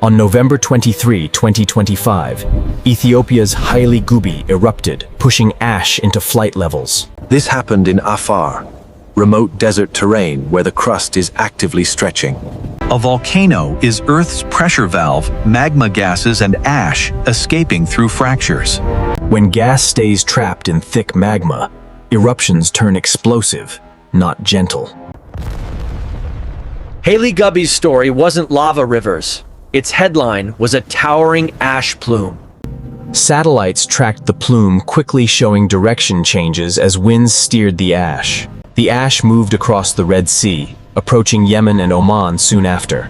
On November 23, 2025, Ethiopia's Hayli Gubbi erupted, pushing ash into flight levels. This happened in Afar, remote desert terrain where the crust is actively stretching. A volcano is Earth's pressure valve, magma gases and ash escaping through fractures. When gas stays trapped in thick magma, eruptions turn explosive, not gentle. Hayli Gubbi's story wasn't lava rivers. Its headline was a towering ash plume. Satellites tracked the plume, quickly showing direction changes as winds steered the ash. The ash moved across the Red Sea, approaching Yemen and Oman soon after.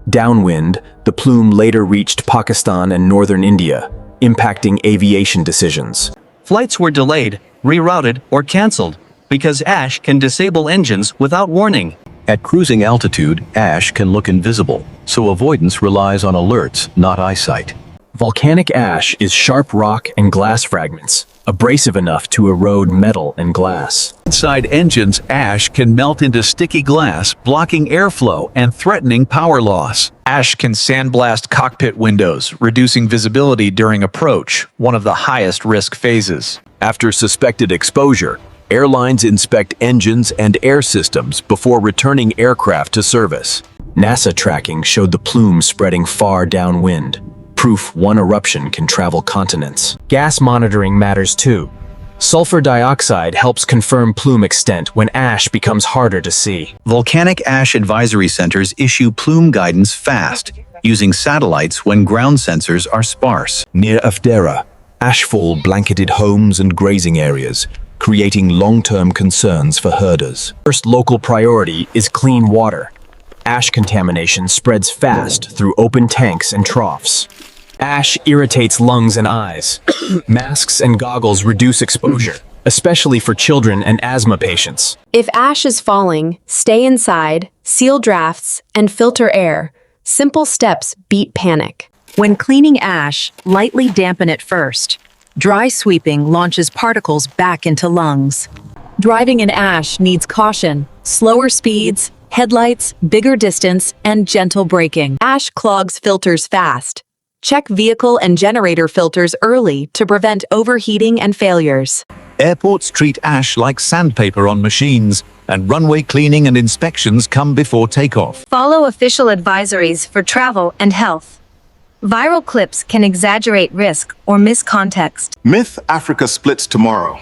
Downwind, the plume later reached Pakistan and northern India, impacting aviation decisions. Flights were delayed, rerouted, or canceled because ash can disable engines without warning. At cruising altitude, ash can look invisible, so avoidance relies on alerts, not eyesight. Volcanic ash is sharp rock and glass fragments, abrasive enough to erode metal and glass. Inside engines, ash can melt into sticky glass, blocking airflow and threatening power loss. Ash can sandblast cockpit windows, reducing visibility during approach, one of the highest risk phases. After suspected exposure, airlines inspect engines and air systems before returning aircraft to service. NASA tracking showed the plume spreading far downwind, proof one eruption can travel continents. Gas monitoring matters too. Sulfur dioxide helps confirm plume extent when ash becomes harder to see. Volcanic ash advisory centers issue plume guidance fast, using satellites when ground sensors are sparse. Near Afdera, ashfall blanketed homes and grazing areas, creating long-term concerns for herders. First local priority is clean water. Ash contamination spreads fast through open tanks and troughs. Ash irritates lungs and eyes. Masks and goggles reduce exposure, especially for children and asthma patients. If ash is falling, stay inside, seal drafts, and filter air. Simple steps beat panic. When cleaning ash, lightly dampen it first. Dry sweeping launches particles back into lungs. Driving in ash needs caution, slower speeds, headlights, bigger distance, and gentle braking. Ash clogs filters fast. Check vehicle and generator filters early to prevent overheating and failures. Airports treat ash like sandpaper on machines, and runway cleaning and inspections come before takeoff. Follow official advisories for travel and health. Viral clips can exaggerate risk or miss context. Myth: Africa splits tomorrow.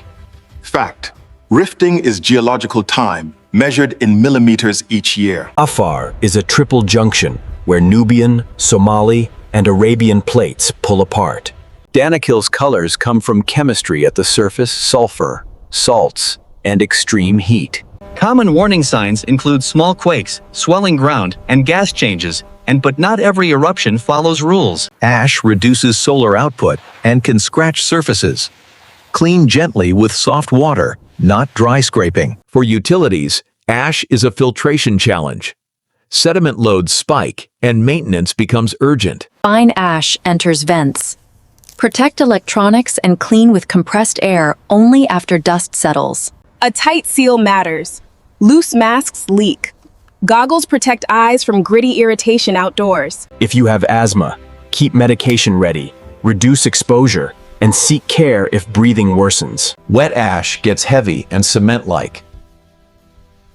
Fact: rifting is geological time, measured in millimeters each year. Afar is a triple junction where Nubian, Somali, and Arabian plates pull apart. Danakil's colors come from chemistry at the surface: sulfur, salts, and extreme heat. Common warning signs include small quakes, swelling ground, and gas changes, but not every eruption follows rules. Ash reduces solar output and can scratch surfaces. Clean gently with soft water, not dry scraping. For utilities, ash is a filtration challenge. Sediment loads spike, and maintenance becomes urgent. Fine ash enters vents. Protect electronics and clean with compressed air only after dust settles. A tight seal matters. Loose masks leak. Goggles protect eyes from gritty irritation outdoors. If you have asthma, keep medication ready, reduce exposure, and seek care if breathing worsens. Wet ash gets heavy and cement-like.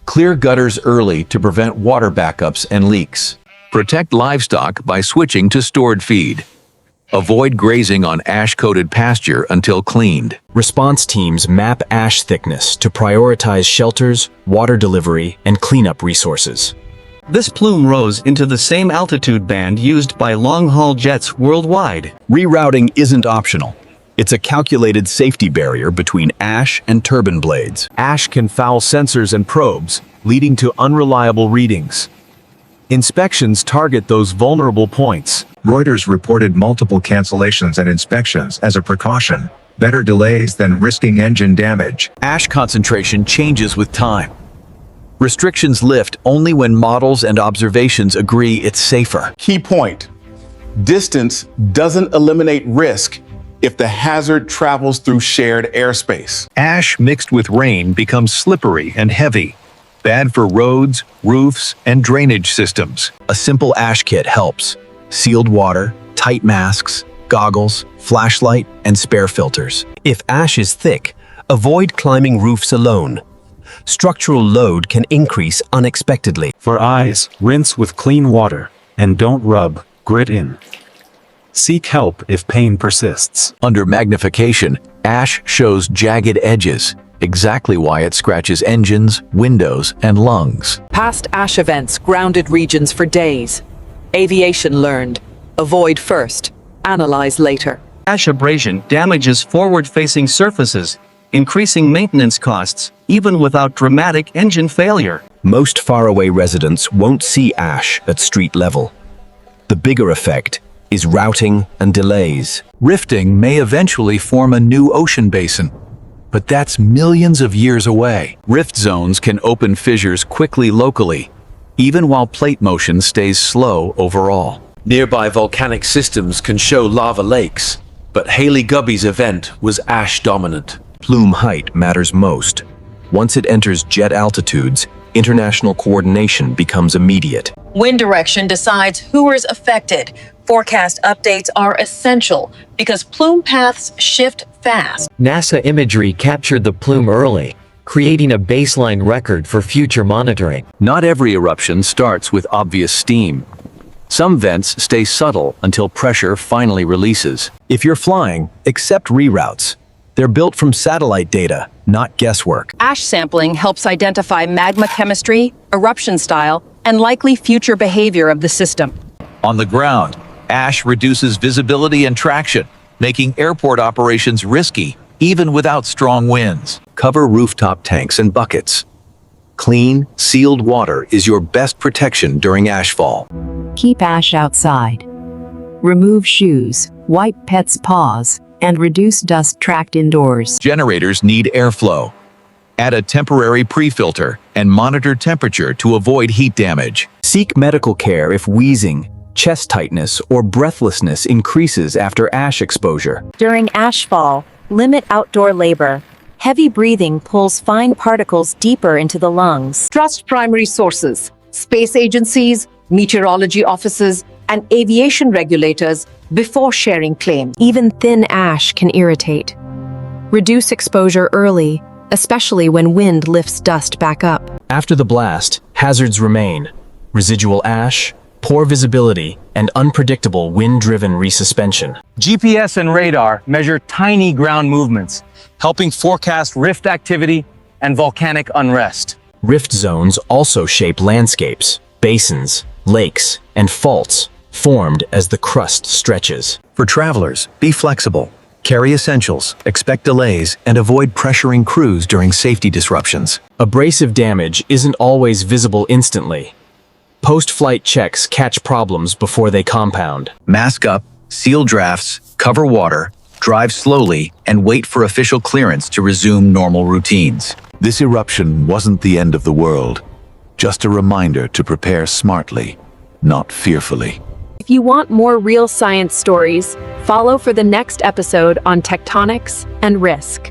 Clear gutters early to prevent water backups and leaks. Protect livestock by switching to stored feed. Avoid grazing on ash-coated pasture until cleaned. Response teams map ash thickness to prioritize shelters, water delivery, and cleanup resources. This plume rose into the same altitude band used by long-haul jets worldwide. Rerouting isn't optional. It's a calculated safety barrier between ash and turbine blades. Ash can foul sensors and probes, leading to unreliable readings. Inspections target those vulnerable points. Reuters reported multiple cancellations and inspections as a precaution. Better delays than risking engine damage. Ash concentration changes with time. Restrictions lift only when models and observations agree it's safer. Key point: distance doesn't eliminate risk if the hazard travels through shared airspace. Ash mixed with rain becomes slippery and heavy, bad for roads, roofs, and drainage systems. A simple ash kit helps. sealed water, tight masks, goggles, flashlight, and spare filters. If ash is thick, avoid climbing roofs alone. Structural load can increase unexpectedly. For eyes, rinse with clean water, and don't rub, grit in. Seek help if pain persists. Under magnification, ash shows jagged edges, exactly why it scratches engines, windows, and lungs. Past ash events grounded regions for days. Aviation learned. Avoid first, analyze later. Ash abrasion damages forward-facing surfaces, increasing maintenance costs, even without dramatic engine failure. Most faraway residents won't see ash at street level. The bigger effect is routing and delays. Rifting may eventually form a new ocean basin, but that's millions of years away. Rift zones can open fissures quickly locally, even while plate motion stays slow overall. Nearby volcanic systems can show lava lakes, but Hayli Gubbi's event was ash-dominant. Plume height matters most. Once it enters jet altitudes, international coordination becomes immediate. Wind direction decides who is affected. Forecast updates are essential because plume paths shift fast. NASA imagery captured the plume early, creating a baseline record for future monitoring. Not every eruption starts with obvious steam. Some vents stay subtle until pressure finally releases. If you're flying, accept reroutes. They're built from satellite data, not guesswork. Ash sampling helps identify magma chemistry, eruption style, and likely future behavior of the system. On the ground, ash reduces visibility and traction, making airport operations risky, even without strong winds. Cover rooftop tanks and buckets. Clean, sealed water is your best protection during ashfall. Keep ash outside. Remove shoes, wipe pets' paws, and reduce dust tracked indoors. Generators need airflow. Add a temporary pre-filter and monitor temperature to avoid heat damage. Seek medical care if wheezing, chest tightness, or breathlessness increases after ash exposure. During ashfall, limit outdoor labor. Heavy breathing pulls fine particles deeper into the lungs. Trust primary sources, space agencies, meteorology offices, and aviation regulators before sharing claims. Even thin ash can irritate. Reduce exposure early, especially when wind lifts dust back up. After the blast, hazards remain: residual ash, poor visibility, and unpredictable wind-driven resuspension. GPS and radar measure tiny ground movements, helping forecast rift activity and volcanic unrest. Rift zones also shape landscapes, basins, lakes, and faults formed as the crust stretches. For travelers, be flexible. Carry essentials, expect delays, and avoid pressuring crews during safety disruptions. Abrasive damage isn't always visible instantly. Post-flight checks catch problems before they compound. Mask up, seal drafts, cover water, drive slowly, and wait for official clearance to resume normal routines. This eruption wasn't the end of the world, just a reminder to prepare smartly, not fearfully. If you want more real science stories, follow for the next episode on tectonics and risk.